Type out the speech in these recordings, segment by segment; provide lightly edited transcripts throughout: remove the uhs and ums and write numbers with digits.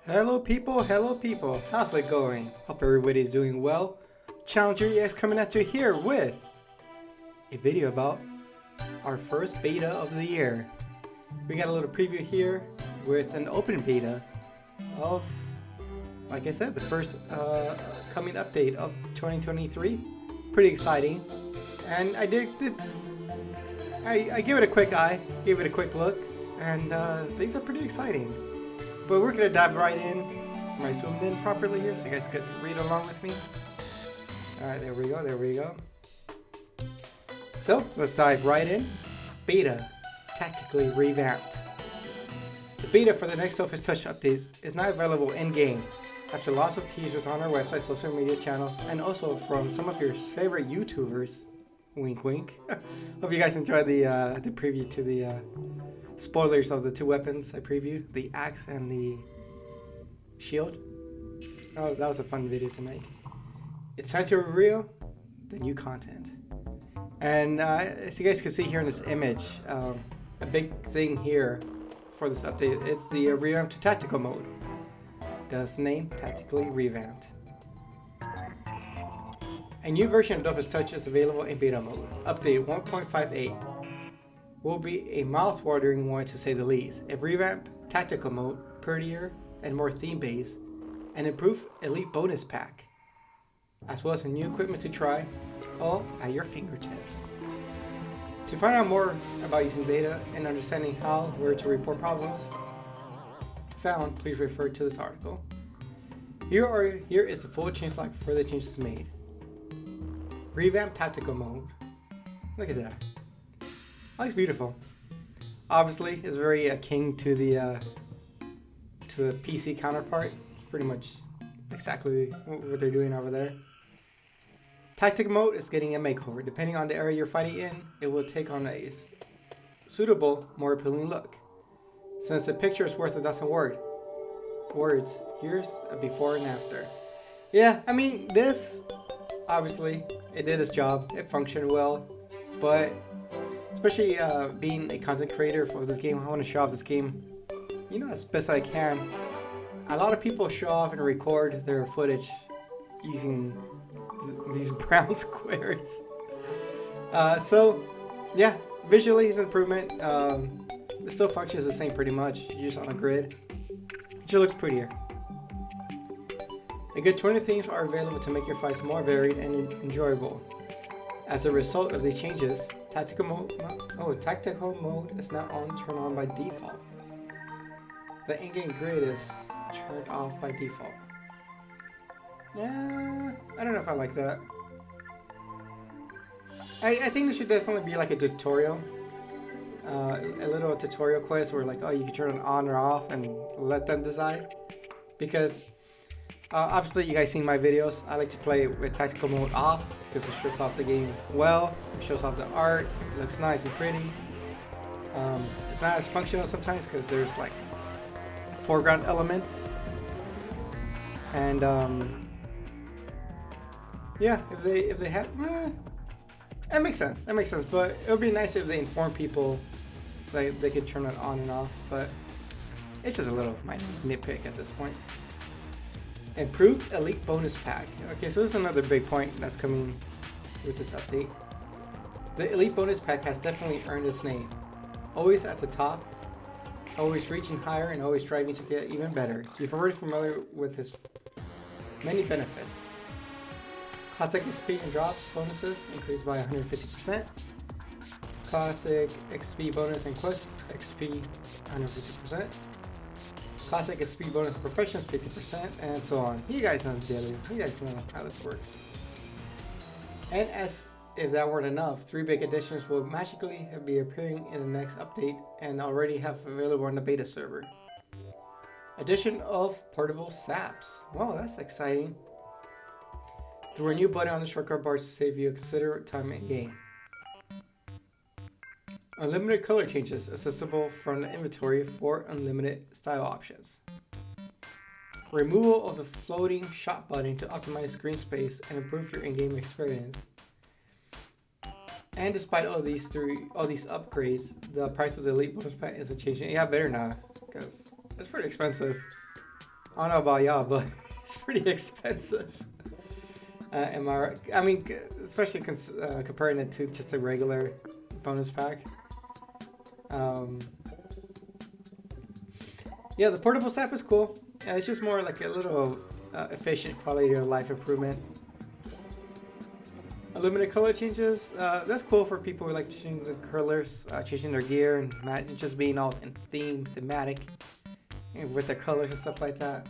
Hello people, how's it going? Hope everybody's doing well. Challenger EX coming at you here with a video about our first beta of the year. We got a little preview here with an open beta of, like I said, the first coming update of 2023. Pretty exciting. And I gave it a quick eye, gave it a quick look, and things are pretty exciting. But we're gonna dive right in. Am I zoomed in properly here so you guys could read along with me? Alright, there we go. So, let's dive right in. Beta, tactically revamped. The beta for the next Office Touch updates is now available in-game, after lots of teasers on our website, social media channels, and also from some of your favorite YouTubers. Wink wink. Hope you guys enjoyed the preview to the spoilers of the two weapons I previewed, the axe and the shield. Oh, that was a fun video to make. It's time to reveal the new content. And as you guys can see here in this image, a big thing here for this update is the revamp to tactical mode. Thus the name, tactically revamped. A new version of Office Touch is available in beta mode. Update 1.58 will be a mouth-watering one to say the least. A revamped tactical mode, prettier and more theme-based, an improved elite bonus pack, as well as a new equipment to try, all at your fingertips. To find out more about using beta and understanding how, where to report problems found, please refer to this article. Here is the full changelog for the changes made. Revamp tactical mode. Look at that. Oh, it's beautiful. Obviously, it's very akin to the PC counterpart. It's pretty much exactly what they're doing over there. Tactical mode is getting a makeover. Depending on the area you're fighting in, it will take on a suitable, more appealing look. Since the picture is worth 1,000 words, here's a before and after. Yeah, I mean, this, obviously, it did its job. It functioned well, but especially being a content creator for this game, I want to show off this game, as best I can. A lot of people show off and record their footage using these brown squares. So, yeah, visually it's an improvement. It still functions the same pretty much, just on a grid. It just looks prettier. A good 20 themes are available to make your fights more varied and enjoyable. As a result of these changes, tactical mode is now turned on by default. The in-game grid is turned off by default. Yeah, I don't know if I like that. I think there should definitely be like a tutorial. A little tutorial quest where you can turn it on or off and let them decide. Because obviously you guys seen my videos. I like to play with tactical mode off because it shows off the game well. It shows off the art. It looks nice and pretty. It's not as functional sometimes because there's foreground elements. And yeah, if they have, that makes sense. That makes sense. But it would be nice if they inform people that they could turn it on and off. But it's just a little nitpick at this point. Improved Elite Bonus Pack. Okay, so this is another big point that's coming with this update. The Elite Bonus Pack has definitely earned its name. Always at the top, always reaching higher, and always striving to get even better. You're already familiar with his many benefits. Classic XP and drops bonuses increased by 150%. Classic XP bonus and quest XP 150%. Classic XP bonus professions 50%, and so on. You guys know the deal. You guys know how this works. And as if that weren't enough, 3 big additions will magically be appearing in the next update and already have available on the beta server. Addition of portable saps. Wow, that's exciting. There were a new button on the shortcut bar to save you considerable time in game. Unlimited color changes accessible from the inventory for unlimited style options. Removal of the floating shot button to optimize screen space and improve your in-game experience. And despite all these upgrades, the price of the Elite Bonus Pack isn't changing. Yeah, better not, because it's pretty expensive. I don't know about y'all, but it's pretty expensive. Am I right? I mean, especially comparing it to just a regular bonus pack. Yeah, the portable sap is cool. It's just more like a little efficient quality of life improvement. Limited color changes. That's cool for people who like changing the colors, changing their gear, and just being all in thematic, with their colors and stuff like that.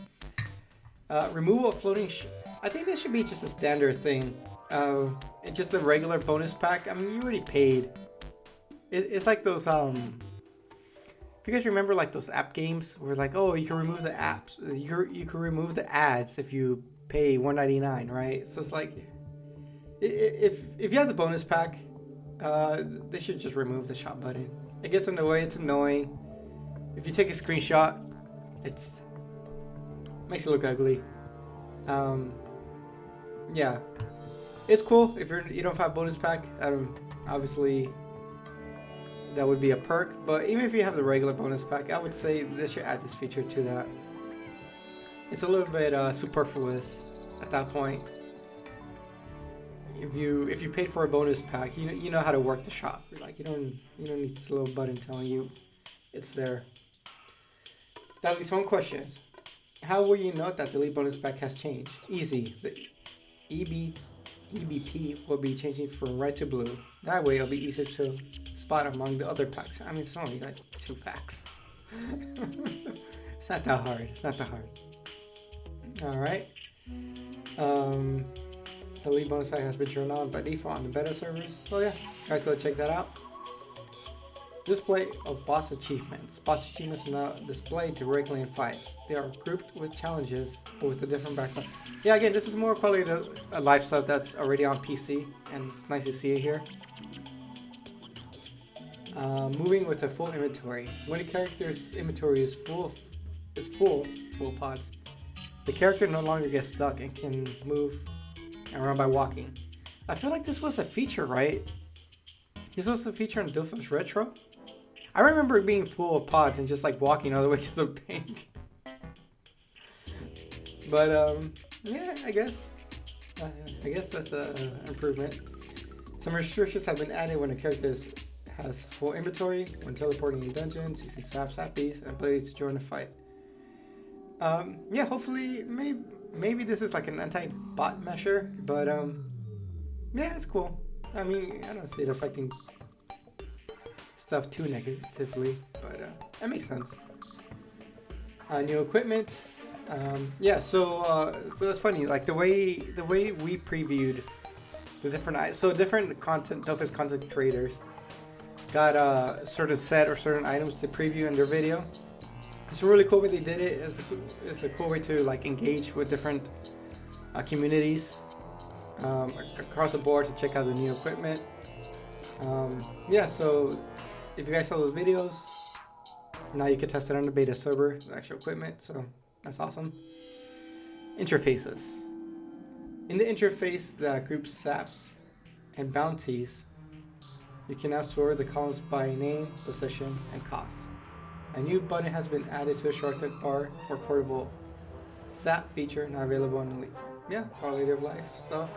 Removal of floating. I think this should be just a standard thing. Just a regular bonus pack. I mean, you already paid. It's like those if you guys remember like those app games where like, oh, you can remove the apps, you can remove the ads if you pay $1.99, right? So it's like, if you have the bonus pack, they should just remove the shop button. It gets in the way. It's annoying. If you take a screenshot, it's makes it look ugly. Yeah, it's cool if you don't have bonus pack. Obviously, that would be a perk, but even if you have the regular bonus pack, I would say this should add this feature to that. It's a little bit superfluous at that point. If you paid for a bonus pack, you know how to work the shop. Like you don't need this little button telling you it's there. That leaves one question: how will you know that the Elite bonus pack has changed? Easy. The EBP will be changing from red to blue. That way, it'll be easier to spot among the other packs. I mean, it's only like 2 packs. It's not that hard. All right. The Elite bonus pack has been turned on by default on the beta servers. So yeah, guys, go check that out. Display of boss achievements. Boss achievements are now displayed directly in fights. They are grouped with challenges, but with a different background. Yeah, again, this is more quality of life stuff that's already on PC, and it's nice to see it here. Moving with a full inventory. When a character's inventory is full pods, the character no longer gets stuck and can move around by walking. I feel like this was a feature, right? This was a feature in Dofus Retro. I remember it being full of pods and just like walking all the way to the bank. But yeah, I guess that's an improvement. Some restrictions have been added when a character has full inventory, when teleporting in dungeons, using sappies, and ability to join a fight. Yeah, hopefully, maybe this is like an anti-bot measure, but yeah, it's cool. I mean, I don't see it affecting stuff too negatively, but that makes sense. New equipment. Yeah, so it's funny, like the way we previewed the different content, Dofus content creators got a certain set or certain items to preview in their video. It's really cool way they did it. It's a cool way to like engage with different communities across the board to check out the new equipment. Yeah, so if you guys saw those videos, now you can test it on the beta server, the actual equipment, so that's awesome. Interfaces. In the interface that groups saps and bounties, you can now sort the columns by name, position, and cost. A new button has been added to the shortcut bar for portable sap feature, now available on Elite. Yeah, quality of life stuff.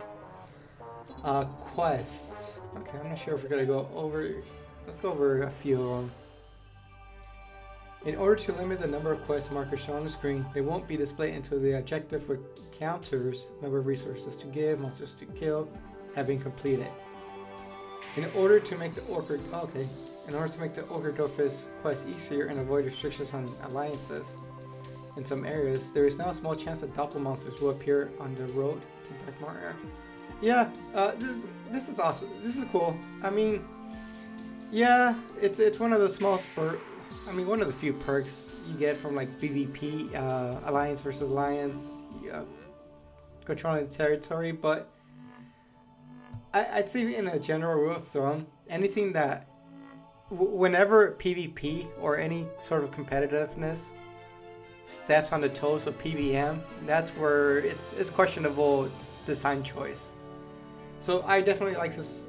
Quests. Okay, I'm not sure if we're gonna go over. Let's go over a few of them. In order to limit the number of quest markers shown on the screen, they won't be displayed until the objective with counters, number of resources to give, monsters to kill, have been completed. In order to make the Orchid Dofus quest easier and avoid restrictions on alliances in some areas, there is now a small chance that doppelmonsters will appear on the road to Blackmore. Yeah, this is awesome. This is cool. I mean, yeah, it's one of the one of the few perks you get from like PvP, Alliance versus Alliance, controlling the territory, but I'd say in a general rule of thumb, anything that, whenever PvP or any sort of competitiveness steps on the toes of PvM, that's where it's questionable design choice. So I definitely like this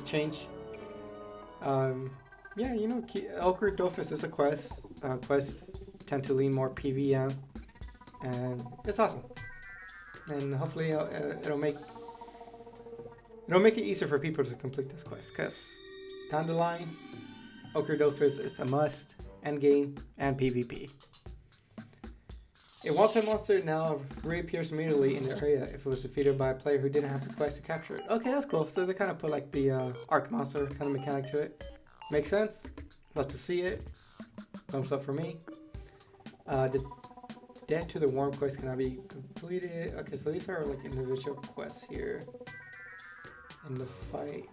change. Yeah, Orchid Dofus is a quest. Quests tend to lean more PvM and it's awesome. And hopefully it'll make it easier for people to complete this quest. Because down the line, Ochre Dofus is a must, endgame, and PvP. A wanted monster now reappears immediately in the area if it was defeated by a player who didn't have the quest to capture it. Okay, that's cool. So they kind of put like the Arc Monster kind of mechanic to it. Makes sense. Love to see it. Thumbs up for me. The Dead to the Worm quest cannot be completed. Okay, so these are like individual quests here in the fight.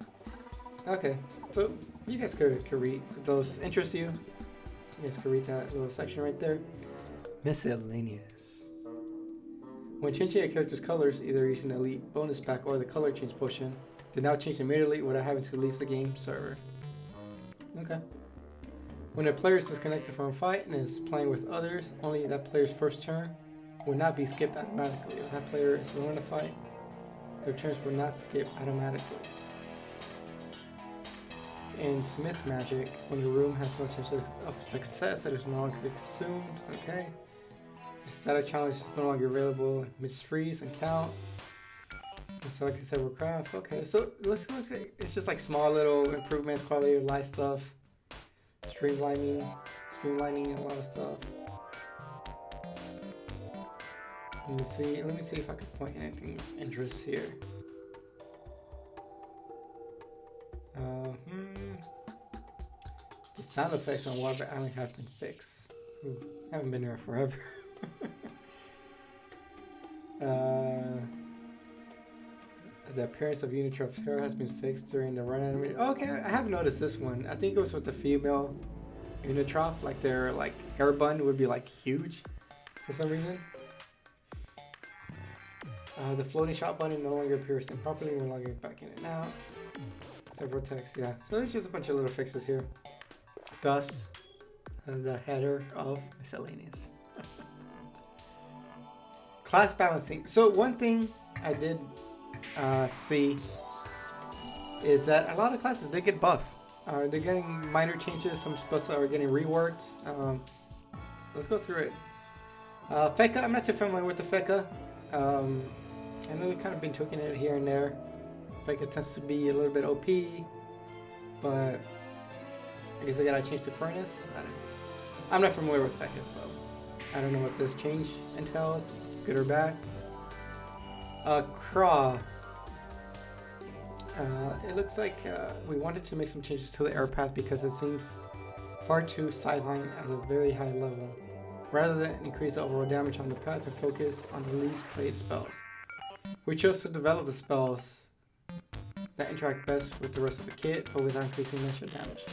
Okay, so you guys could read if those interest you. You guys can read that little section right there. Miscellaneous. When changing a character's colors, either using the Elite bonus pack or the color change potion, they now change immediately without having to leave the game server. Okay. When a player is disconnected from a fight and is playing with others, only that player's first turn will not be skipped automatically. If that player is alone in a fight, their turns will not skip automatically. In Smith Magic, when the room has no chance of success, it is no longer consumed. Okay. The static challenge is no longer available. Miss Freeze and Count. Select several craft. Okay, so let's look at it's just like small little improvements, quality of life stuff, streamlining a lot of stuff. Let me see if I can point anything of interest here. The sound effects on Water Island have been fixed. Ooh, haven't been here forever. The appearance of Unitrof's hair has been fixed during the run animation. Oh, okay, I have noticed this one. I think it was with the female Unitrof, like their like hair bun would be like huge for some reason. The floating shot button no longer appears improperly. We're logging back in and out. Several text, yeah. So there's just a bunch of little fixes here. Thus, the header of miscellaneous. Class balancing. So one thing I did see is that a lot of classes did get buffed. They're getting minor changes. Some spells are getting reworked. Let's go through it. Feka, I'm not too familiar with the Feka. I know they've kind of been tweaking it here and there. Feka tends to be a little bit OP, but I guess I gotta change the furnace. I'm not familiar with Feka, so I don't know what this change entails, good or bad. Craw. It looks like we wanted to make some changes to the air path because it seemed far too sidelined at a very high level. Rather than increase the overall damage on the path and focus on the least played spells. We chose to develop the spells that interact best with the rest of the kit, but without increasing initial damage.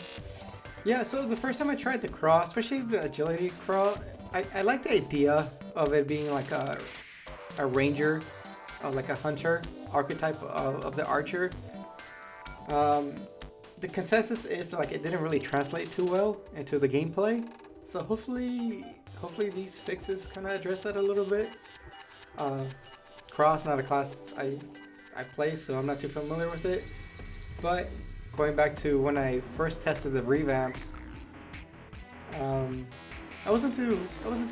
Yeah, so the first time I tried the Craw, especially the agility Craw, I like the idea of it being like a ranger, like a hunter archetype of the archer. The consensus is like it didn't really translate too well into the gameplay, so hopefully these fixes kind of address that a little bit. Craw's not a class I play, so I'm not too familiar with it. But going back to when I first tested the revamps, I wasn't too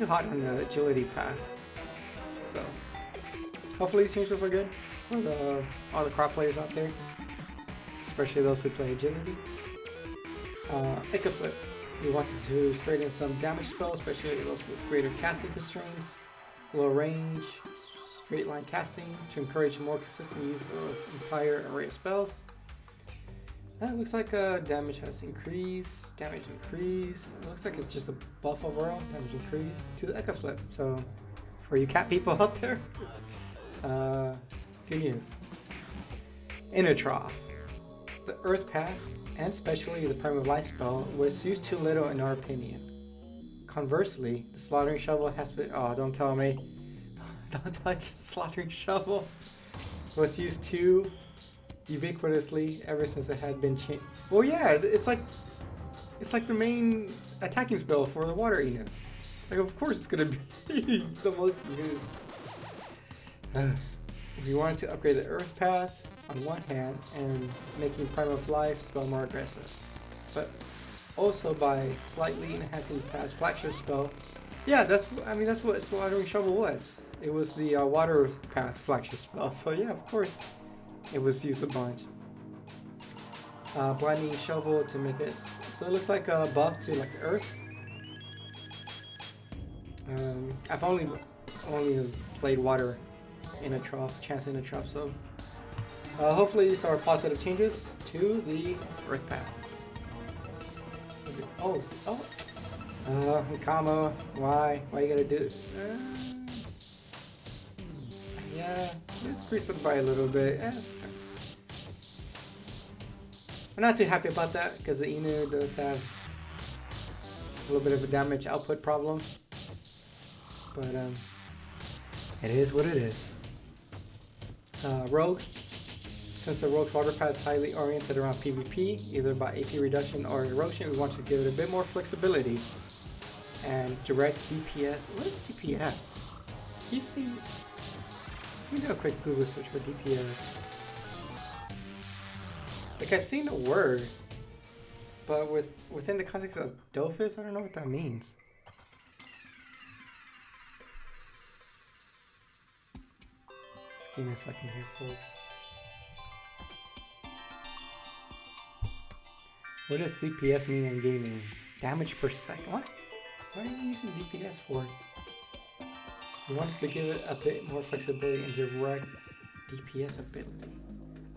hot on the agility path. So hopefully these changes are good for all the Craw players out there, especially those who play agility. Ica Flip. We wanted to straighten some damage spells, especially those with greater casting constraints, low range, straight line casting, to encourage more consistent use of entire array of spells. That looks like damage has increased, damage increased. It looks like it's just a buff overall, damage increased to the Ica Flip. So for you cat people out there, good news. Inner Trough. The Earth Path, and especially the Prime of Life spell, was used too little in our opinion. Conversely, the Slaughtering Shovel has been... Oh, don't tell me. Don't touch the Slaughtering Shovel. Was used too ubiquitously ever since it had been changed. Well, yeah, it's like the main attacking spell for the Water Eno. Like, of course it's gonna be the most used. If you wanted to upgrade the Earth Path on one hand and making Prime of Life spell more aggressive, but also by slightly enhancing the path's flagship spell Yeah, I mean, that's what Slaughtering Shovel was. It was the Water Path flagship spell, so yeah, of course, it was used a bunch. Blinding Shovel to make it so it looks like a buff to like Earth. I've only played Water in a trough, Chance in a trough, so hopefully these are positive changes to the Earth Path. Oh, Kama, why you gotta do it? Yeah, let's increase it by a little bit. Yes. I'm not too happy about that because the Inu does have a little bit of a damage output problem. But it is what it is. Rogue. Since the Rogue's Water Path is highly oriented around PvP, either by AP reduction or erosion, we want to give it a bit more flexibility. And direct DPS. What is DPS? You've seen. Let me do a quick Google search for DPS. Like I've seen the word, but within the context of Dofus, I don't know what that means. Just give me a second here, folks. What does DPS mean in gaming? Damage per second. What? What are you using DPS for? We wanted to give it a bit more flexibility and direct DPS ability.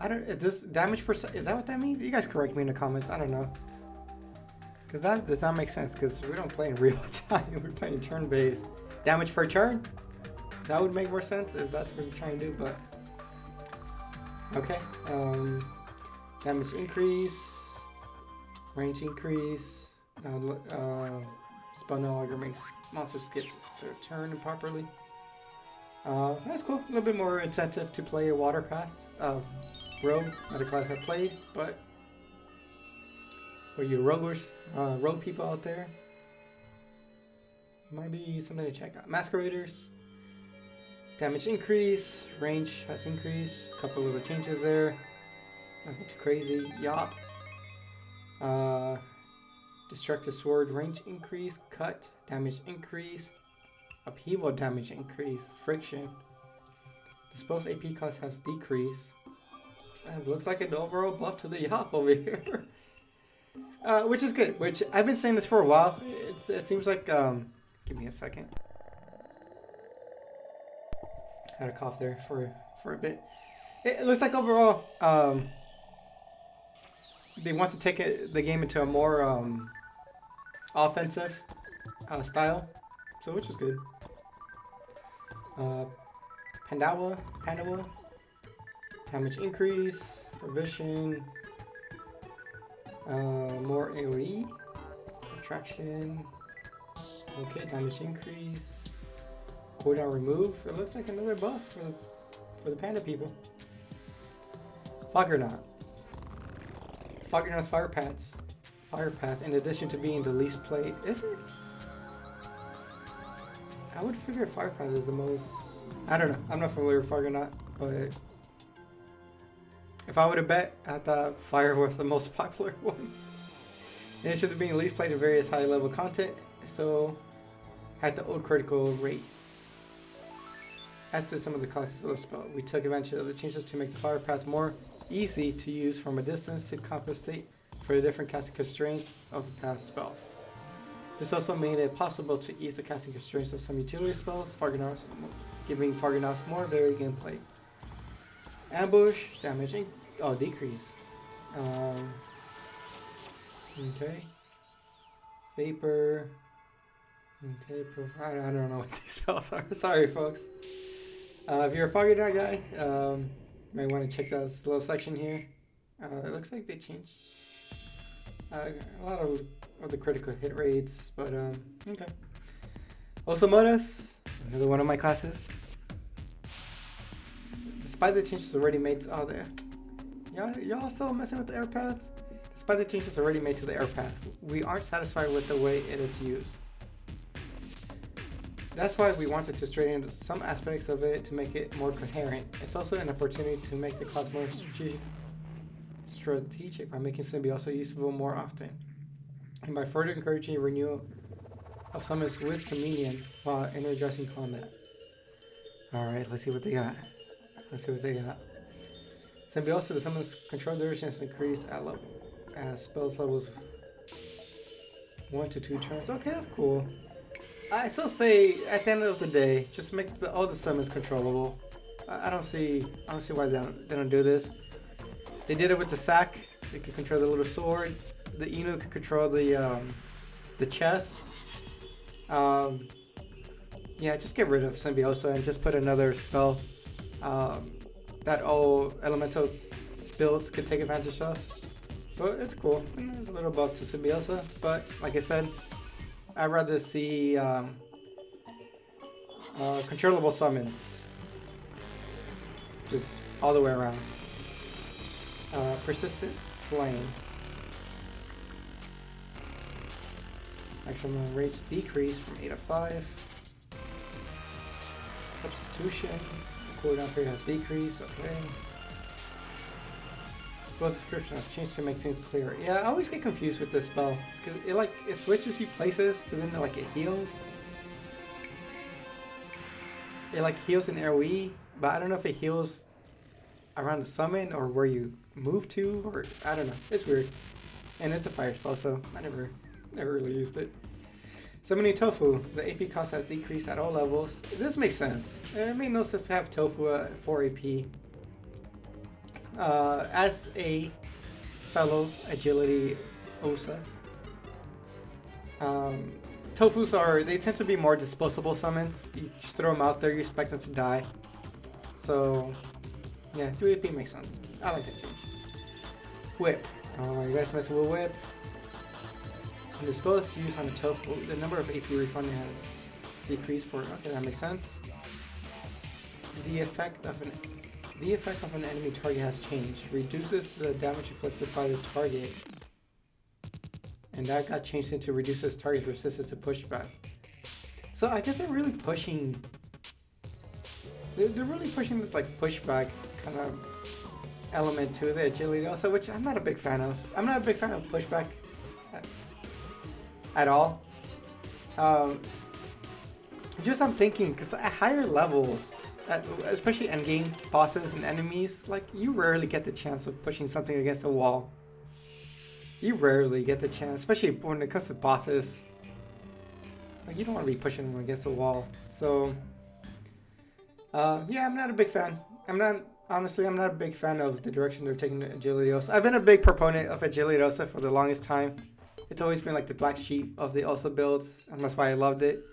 I don't. Is this damage per second? Is that what that means? You guys correct me in the comments. I don't know. Because that does not make sense. Because we don't play in real time. We're playing turn-based. Damage per turn. That would make more sense if that's what it's trying to do. But okay. Damage increase. Range increase. Spell no longer makes monsters skip their turn improperly. That's cool. A little bit more incentive to play a Water Path. Rogue, not a class I've played, but for you rogue people out there, might be something to check out. Masqueraders, damage increase, range has increased, a couple little changes there, nothing too crazy. Yop, destructive sword, range increase, cut, damage increase, upheaval damage increase, friction. Dispose AP cost has decreased. It looks like an overall buff to the Yop over here. Which is good. Which I've been saying this for a while. It seems like give me a second. Had a cough there for a bit. It looks like overall they want to take the game into a more offensive style. So which is good. Pandawa, damage increase, provision, more AoE, attraction, okay, damage increase, cooldown remove. It looks like another buff for the panda people. Foggernaut. Foggernaut's Fire Path, in addition to being the least played, is it? I would figure Fire Path is the most. I don't know. I'm not familiar with Foggernaut, but if I would have bet, I thought Fire was the most popular one. In addition to being least played in various high-level content, so had the old critical rates. As to some of the costs of the spell, we took advantage of the changes to make the Fire Path more easy to use from a distance to compensate for the different casting constraints of the past spells. This also made it possible to ease the casting constraints of some utility spells, giving Foggernaut more varied gameplay. Ambush, damaging, decrease. Okay. Vapor. Okay, I don't know what these spells are. Sorry, folks. If you're a Foggernaut guy, might want to check out this little section here. It looks like they changed a lot of the critical hit rates, but okay. Osamodas, another one of my classes. Despite the changes already made to y'all still messing with the air path? Despite the changes already made to the air path, we aren't satisfied with the way it is used. That's why we wanted to straighten some aspects of it to make it more coherent. It's also an opportunity to make the class more strategic by making Symbi also usable more often, and by further encouraging renewal of summons with Communion while energizing combat. Alright, let's see what they got. Symbiosis, the summon's control duration is increased as spells levels 1 to 2 turns. Okay, that's cool. I still say at the end of the day, just make all the summons controllable. I don't see why they don't do this. They did it with the sack. They could control the little sword. The Inu could control the chest. Yeah, just get rid of Symbiosa and just put another spell that all elemental builds could take advantage of. But it's cool. A little buff to Symbiosa, but like I said, I'd rather see controllable summons. Just all the way around. Persistent Flame. Maximum rates decrease from 8 to 5. Substitution. The cooldown period has decreased. Okay. Spell description has changed to make things clearer. Yeah, I always get confused with this spell because it switches you places, but then it heals. It heals in AoE, but I don't know if it heals around the summon or where you move to, or I don't know. It's weird, and it's a fire spell, so I never really used it. Summoning Tofu. The AP cost has decreased at all levels. This makes sense. It made no sense to have Tofu at 4 AP. As a fellow agility Osa, Tofus they tend to be more disposable summons. You just throw them out there, you expect them to die. So, yeah, 2 AP makes sense. I like that change. Whip. You guys messing with Whip? When the spell is used on a Tofu, the number of AP refunding has decreased for. Okay, that makes sense. The effect of an enemy target has changed. Reduces the damage inflicted by the target. And that got changed into reduces target's resistance to pushback. So I guess they're really pushing. They're really pushing this pushback kind of element to the agility also, which I'm not a big fan of. I'm not a big fan of pushback at all. Just I'm thinking, because at higher levels, especially endgame bosses and enemies, you rarely get the chance of pushing something against a wall. You rarely get the chance, especially when it comes to bosses. You don't want to be pushing them against a wall. So, yeah, I'm not a big fan. I'm not a big fan of the direction they're taking Agility Osa. I've been a big proponent of Agility Osa for the longest time. It's always been the black sheep of the Osa builds, and that's why I loved it.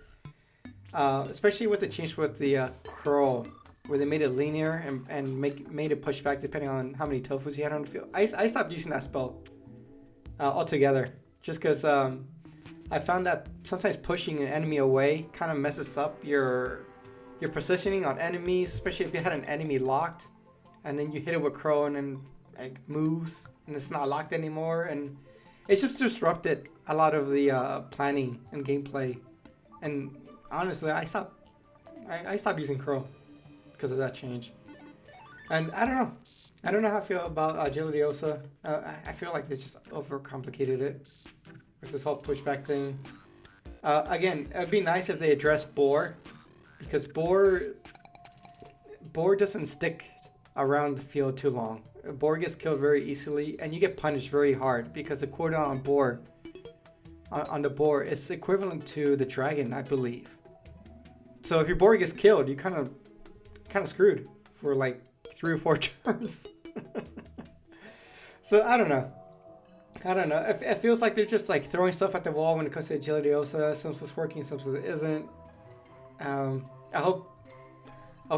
Especially with the change with the curl, where they made it linear and made it push back depending on how many Tofus you had on the field. I stopped using that spell altogether, just because I found that sometimes pushing an enemy away kind of messes up your positioning on enemies, especially if you had an enemy locked, and then you hit it with Crow and then moves, and it's not locked anymore, and it's just disrupted a lot of the planning and gameplay. And honestly, I stopped using Crow because of that change. And I don't know how I feel about Agility Osa. I feel like they just overcomplicated it with this whole pushback thing. Again, it'd be nice if they addressed Boar, because Boar doesn't stick around the field too long. Boar gets killed very easily, and you get punished very hard because the cooldown on the Boar is equivalent to the dragon, I believe. So if your Boar gets killed, you kind of screwed for 3 or 4 turns. So I don't know. It feels like they're just throwing stuff at the wall when it comes to Agility Osa. Some stuff's working, some stuff isn't. I hope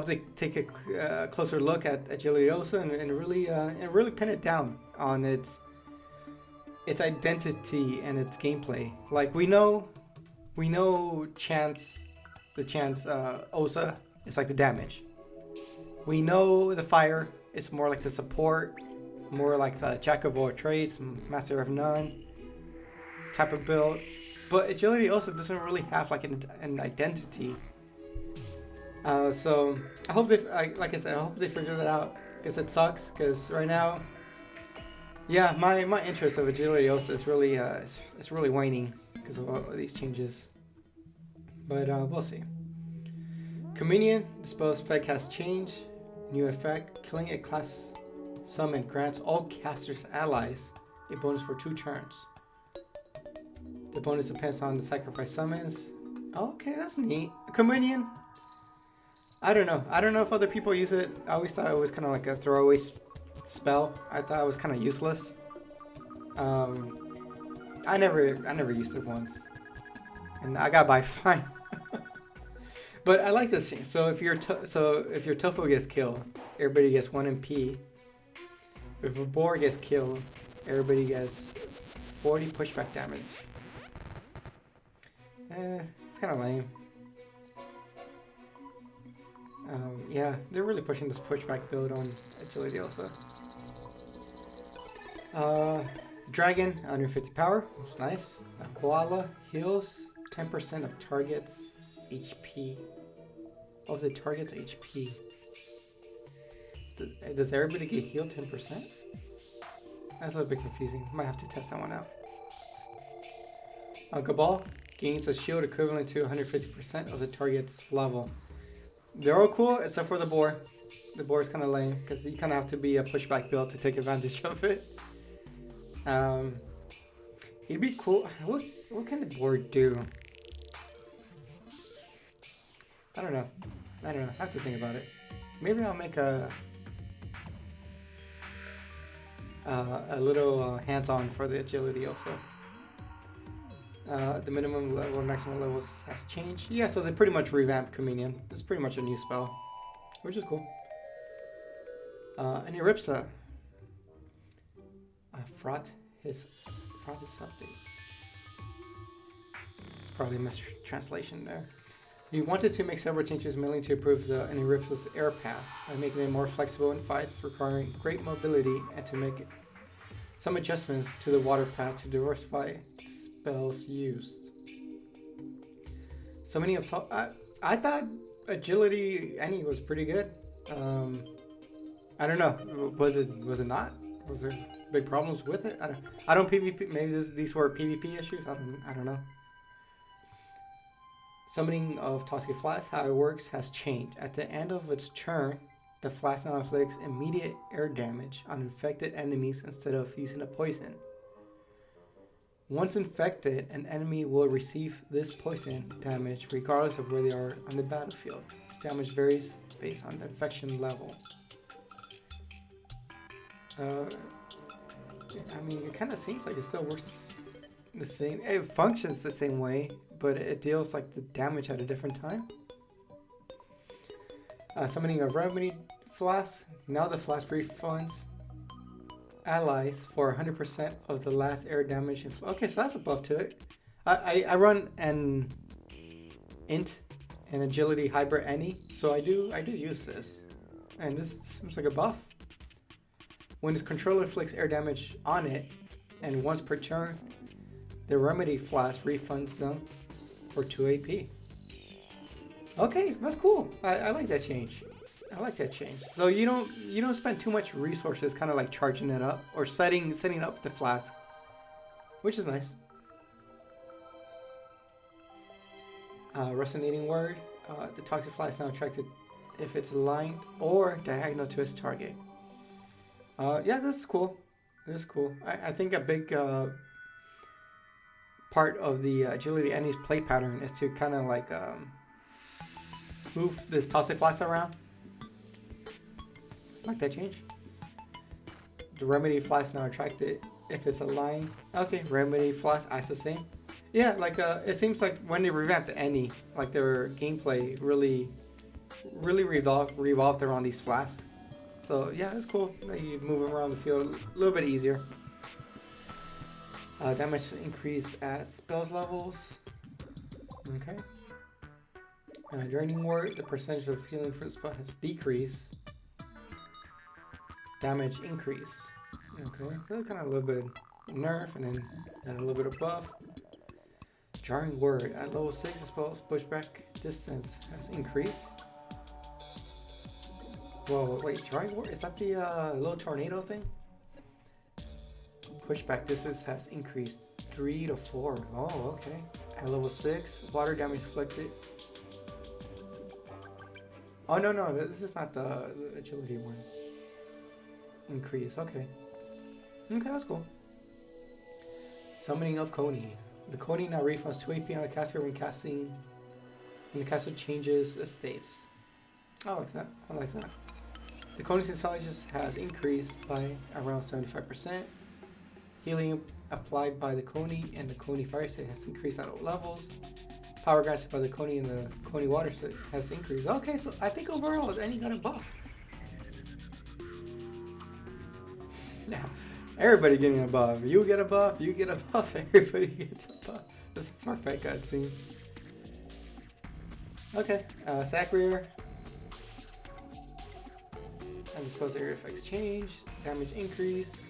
they take a closer look at Agility Osa and really pin it down on its identity and its gameplay. We know the chance Osa is the damage. We know the fire is more like the support, more like the jack of all trades, master of none type of build. But Agility Osa doesn't really have an identity. So I hope I hope they figure that out, because it sucks. Because right now, yeah, my interest of Agility Osa is really waning because of all these changes. But we'll see. Communion, the spell's effect has changed. New effect, killing a class summon grants all casters' allies a bonus for 2 turns. The bonus depends on the sacrifice summons. Okay, that's neat. Communion. I don't know. I don't know if other people use it. I always thought it was kind of like a throwaway spell. I thought it was kind of useless. I never used it once, and I got by fine. But I like this thing. So if your tofu gets killed, everybody gets 1 MP. If a boar gets killed, everybody gets 40 pushback damage. It's kind of lame. Yeah, they're really pushing this pushback build on agility also. Dragon, 150 power. That's nice. A koala heals 10% of target's HP. Oh, the target's HP. Does everybody get healed 10%? That's a little bit confusing. Might have to test that one out. Cabal gains a shield equivalent to 150% of the target's level. They're all cool except for the boar. The boar is kind of lame because you kind of have to be a pushback build to take advantage of it. He'd be cool. What can the boar do? I don't know. I have to think about it. Maybe I'll make a little hands-on for the agility also. The minimum level, maximum levels has changed. Yeah, so they pretty much revamped Communion. It's pretty much a new spell, which is cool. And Eripsa. Fraught his update. It's probably a mistranslation there. You wanted to make several changes mainly to improve the Eripsa's air path by making it more flexible in fights requiring great mobility, and to make some adjustments to the water path to diversify spells used. So many of I thought agility any was pretty good. I don't know. Was it not? Was there big problems with it? I don't PvP. Maybe these were PvP issues. I don't know. Summoning of Toxic Flask, how it works, has changed. At the end of its turn, the flask now inflicts immediate air damage on infected enemies instead of using a poison. Once infected, an enemy will receive this poison damage regardless of where they are on the battlefield. This damage varies based on the infection level. I mean, it kind of seems like it still works the same. It functions the same way, but it deals like the damage at a different time. Summoning of Remedy Flask. Now the flask refunds allies for 100% of the last air damage. Okay, so that's a buff to it. I run an int and agility hybrid any, so I do use this, and this seems like a buff. When this controller inflicts air damage on it, and once per turn, the Remedy Flask refunds them for 2 AP. Okay, that's cool. I like that change. So you don't spend too much resources kind of like charging it up or setting up the flask, which is nice. Resonating word. The toxic flask is now attracted if it's aligned or diagonal to its target. Yeah, this is cool. I think a big part of the agility Annie's play pattern is to kind of like move this toxic flask around. Like that change. The Remedy Flask now attracted if it's aligned. Okay, Remedy Flask acts the same. Yeah, like it seems like when they revamped Annie, like their gameplay really revolved around these flasks. So yeah, it's cool. You move them around the field a little bit easier. Damage increase at spells levels. Okay. Draining word, the percentage of healing for the spell has decreased. Damage increase. Okay, so kind of a little bit nerf and then a little bit of buff. Jarring word, at level 6 the spell's pushback distance has increased. Whoa, wait, jarring word? Is that the little tornado thing? Pushback distance has increased 3 to 4. Oh, okay. At level 6, water damage inflicted. Oh no, this is not the agility one. Increase, okay. Okay, that's cool. Summoning of Coney. The Coney now refunds 2 AP on the caster when casting. When the caster changes estates. I like that. I like that. The Coney's intelligence has increased by around 75%. Healing applied by the Coney and the Coney fire state has increased at all levels. Power granted by the Coney and the Coney water state has increased. Okay, so I think overall any got a buff. Now, everybody getting a buff. You get a buff, you get a buff, everybody gets a buff. That's a perfect cutscene. Okay, sack rear. Undisposed area effects change. Damage increase.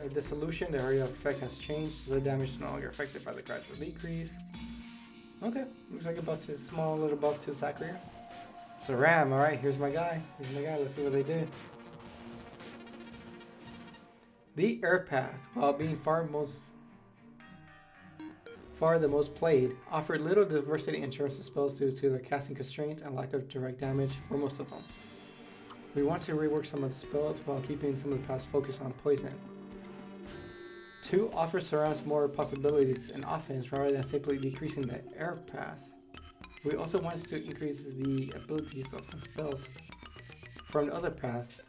The dissolution, the area of effect has changed, so the damage is no longer affected by the gradual decrease. Okay, looks like a buff to small little buff to the sack rear. So Ram, alright, here's my guy. Let's see what they did. The air path, while being far the most played, offered little diversity in terms of spells due to their casting constraints and lack of direct damage for most of them. We want to rework some of the spells while keeping some of the paths focused on poison. 2 offers surrounds more possibilities in offense rather than simply decreasing the air path. We also wanted to increase the abilities of some spells from the other paths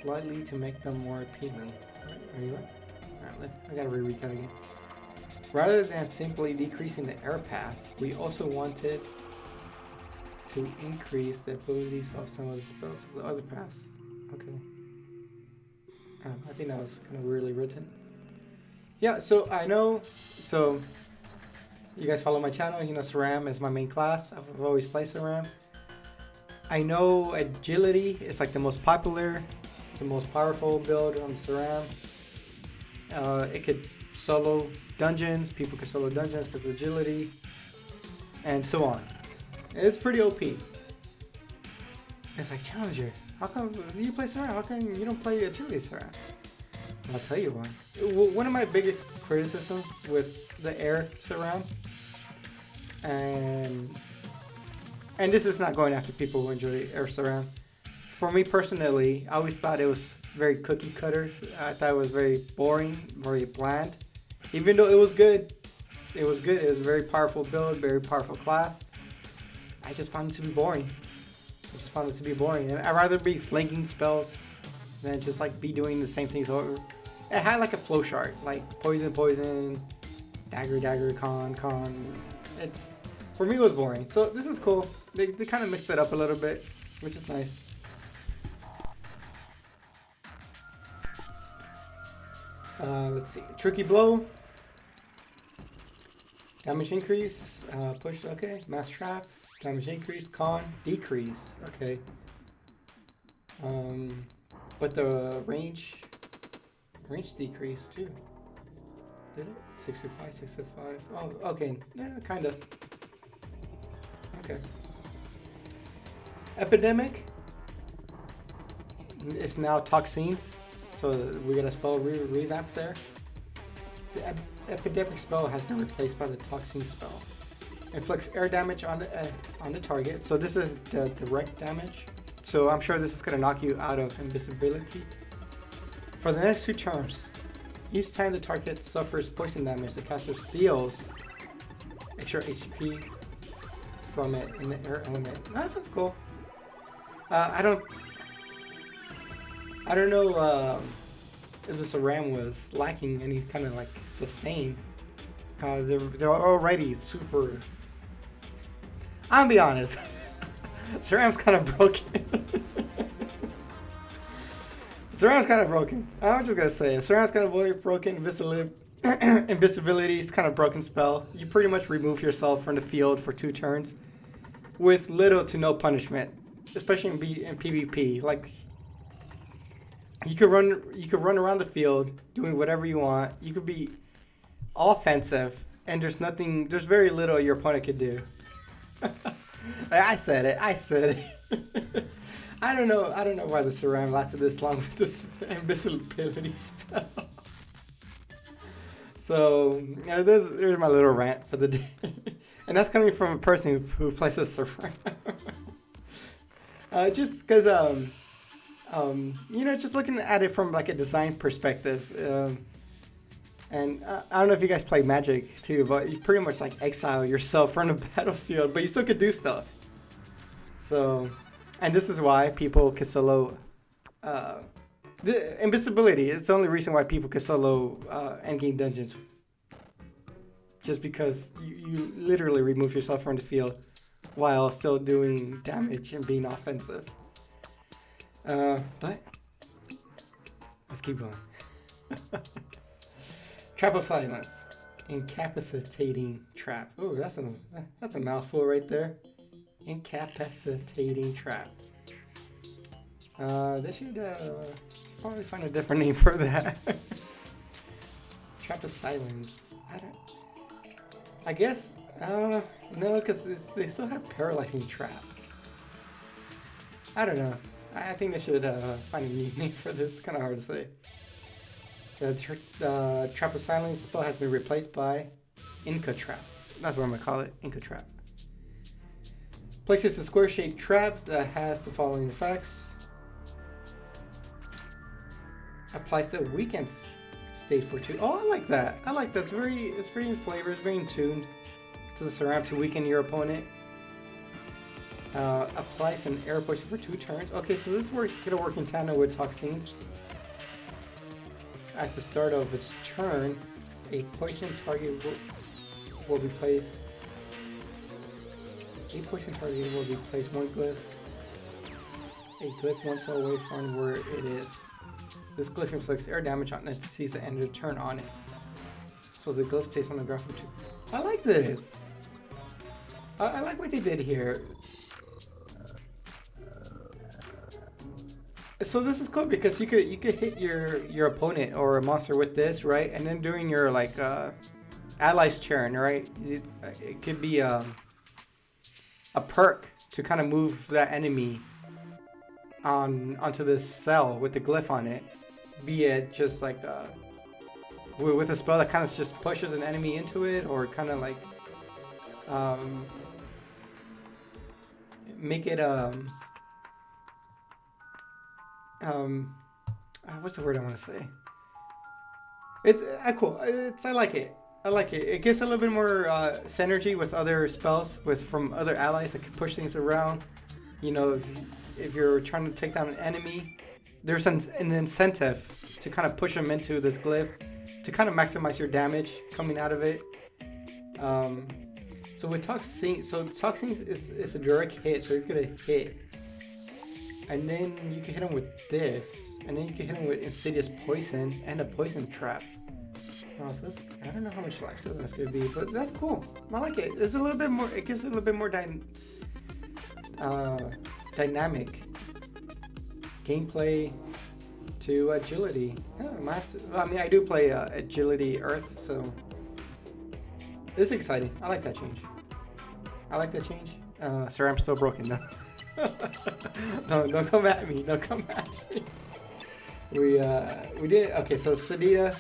slightly to make them more appealing. Are you right? Alright, I gotta reread that again. Rather than simply decreasing the air path, we also wanted to increase the abilities of some of the spells of the other paths. Okay. I think that was kind of weirdly written. Yeah, so I know, so you guys follow my channel, you know Saram is my main class. I've always played Saram. I know agility is like the most popular, the most powerful build on Saram. It could solo dungeons, people could solo dungeons because of agility, and so on. It's pretty OP. It's like, Challenger, how come you play Saram? How come you don't play agility Saram? I'll tell you why. One of my biggest criticisms with the air Saram, and this is not going after people who enjoy air Saram. For me personally, I always thought it was very cookie cutter. I thought it was very boring, very bland. Even though it was good. It was good. It was a very powerful build, very powerful class. I just found it to be boring. And I'd rather be slinging spells than just like be doing the same things over. It had like a flow chart, like poison, dagger, con. It's, for me, it was boring. So this is cool. They kind of mixed it up a little bit, which is nice. Let's see. Tricky blow. Damage increase. Push. Okay. Mass trap. Damage increase. Con. Decrease. Okay. But the range decreased too. Did it? 65. Oh, okay. Yeah, kind of. Okay. Epidemic. It's now toxins. So we got a spell revamp there. The epidemic spell has been replaced by the toxin spell. Inflicts air damage on the target. So this is the direct damage. So I'm sure this is gonna knock you out of invisibility. For the next 2 turns, each time the target suffers poison damage, the caster steals extra HP from it in the air element. That sounds cool. I don't know if the Saram was lacking any kind of like sustain. They're already super. I'm gonna be honest. Saram's kind of broken. Saram's kind of broken. I'm just gonna say it. Saram's kind of broken. Invisibility is kind of broken spell. You pretty much remove yourself from the field for 2 turns with little to no punishment, especially in PvP. Like you could run around the field doing whatever you want. You could be offensive, and there's very little your opponent could do. I said it. I don't know why the Saram lasted this long with this invisibility spell. So yeah, there's my little rant for the day, and that's coming from a person who plays a server. Just because just looking at it from like a design perspective, and I don't know if you guys play Magic too, but you pretty much like exile yourself from the battlefield, but you still could do stuff. So, and this is why people can solo. The invisibility is the only reason why people can solo endgame dungeons. Just because you literally remove yourself from the field while still doing damage and being offensive. But let's keep going. Trap of Silence. Incapacitating trap. Ooh, that's a mouthful right there. Incapacitating trap. They should probably find a different name for that. Trap of Silence. I guess no, because they still have paralyzing trap. I don't know. I think they should find a new name for this. It's kind of hard to say. The Trap of Silence spell has been replaced by Inca Trap. That's what I'm going to call it, Inca Trap. Places a square-shaped trap that has the following effects. Applies to weakened state for 2. Oh, I like that. I like that. It's very in flavor. It's very in tune to the surround to weaken your opponent. Applies an air poison for 2 turns. Okay, so this is gonna work in tandem with Toxins. At the start of its turn, a poison target will replace. A poison target will replace 1 glyph. A glyph 1 cell away from where it is. This glyph inflicts air damage on entities that end their turn on it. So the glyph stays on the ground for 2. I like this. I like what they did here. So this is cool because you could hit your opponent or a monster with this, right? And then during your like allies turn, right? It could be a perk to kind of move that enemy onto this cell with the glyph on it. Be it just like with a spell that kind of just pushes an enemy into it, or kind of like make it what's the word I want to say? It's cool. I like it. I like it. It gives a little bit more synergy with other spells from other allies that can push things around. You know, if you're trying to take down an enemy, there's an incentive to kind of push them into this glyph to kind of maximize your damage coming out of it. So with Toxins, is a direct hit, so you're gonna hit. And then you can hit him with this, and then you can hit him with Insidious Poison and a Poison Trap. Oh, so I don't know how much life that's gonna be, but that's cool. I like it. It's a little bit more. It gives it a little bit more dynamic gameplay to agility. Yeah, I do play agility Earth, so it's exciting. I like that change. Sorry, I'm still broken now. No, don't come at me. Don't come at me. We didn't. Okay, so Sedita,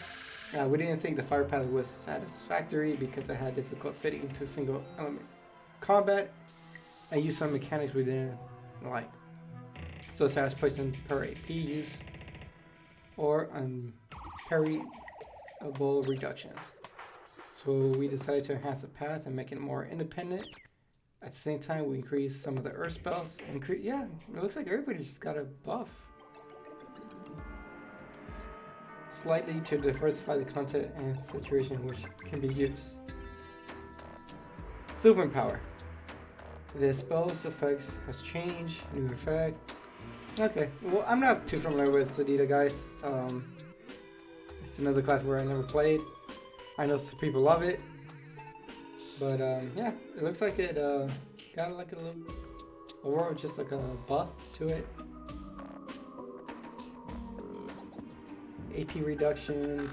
we didn't think the fire path was satisfactory because it had difficult fitting into single element combat and used some mechanics we didn't like. So status poison per AP use or unparryable reductions. So we decided to enhance the path and make it more independent. At the same time, we increased some of the earth spells. Yeah, it looks like everybody just got a buff. Slightly to diversify the content and situation which can be used. Silver Power. The spell's effects has changed. New effect. Okay, well, I'm not too familiar with Sedita, guys. It's another class where I never played. I know some people love it. But yeah, it looks like it got like a little, or just like a buff to it. AP reductions,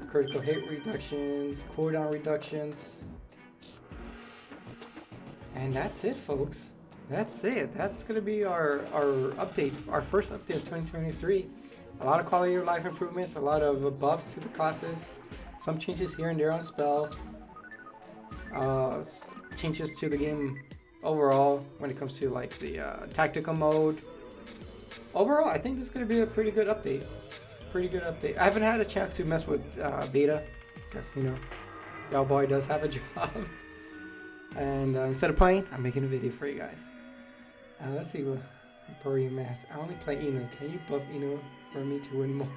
critical hit reductions, cooldown reductions. And that's it, folks. That's it. That's going to be our update, our first update of 2023. A lot of quality of life improvements, a lot of buffs to the classes. Some changes here and there on spells. Changes to the game overall when it comes to like the tactical mode. Overall, I think this is going to be a pretty good update. I haven't had a chance to mess with beta because, you know, y'all boy does have a job. And instead of playing, I'm making a video for you guys. Let's see what Burry Mask. I only play Inu. Can you buff Inu for me to win more?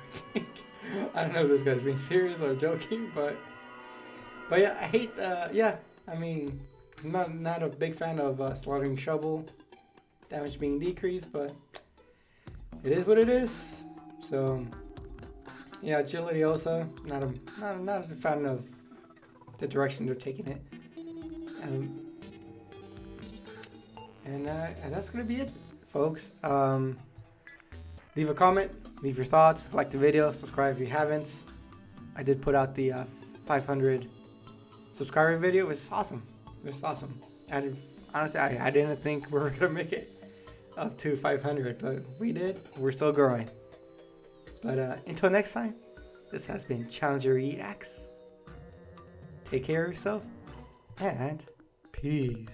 I don't know if this guy's being serious or joking, but yeah, I hate. Yeah, I mean, I'm not a big fan of slaughtering shovel, damage being decreased, but it is what it is. So yeah, agility also not a fan of the direction they're taking it. And that's gonna be it, folks. Leave a comment, leave your thoughts, like the video, subscribe if you haven't. I did put out the 500 subscriber video. It was awesome. And honestly, I didn't think we were gonna make it up to 500, but we did. We're still growing. But until next time, this has been Challenger EX. Take care of yourself, and peace.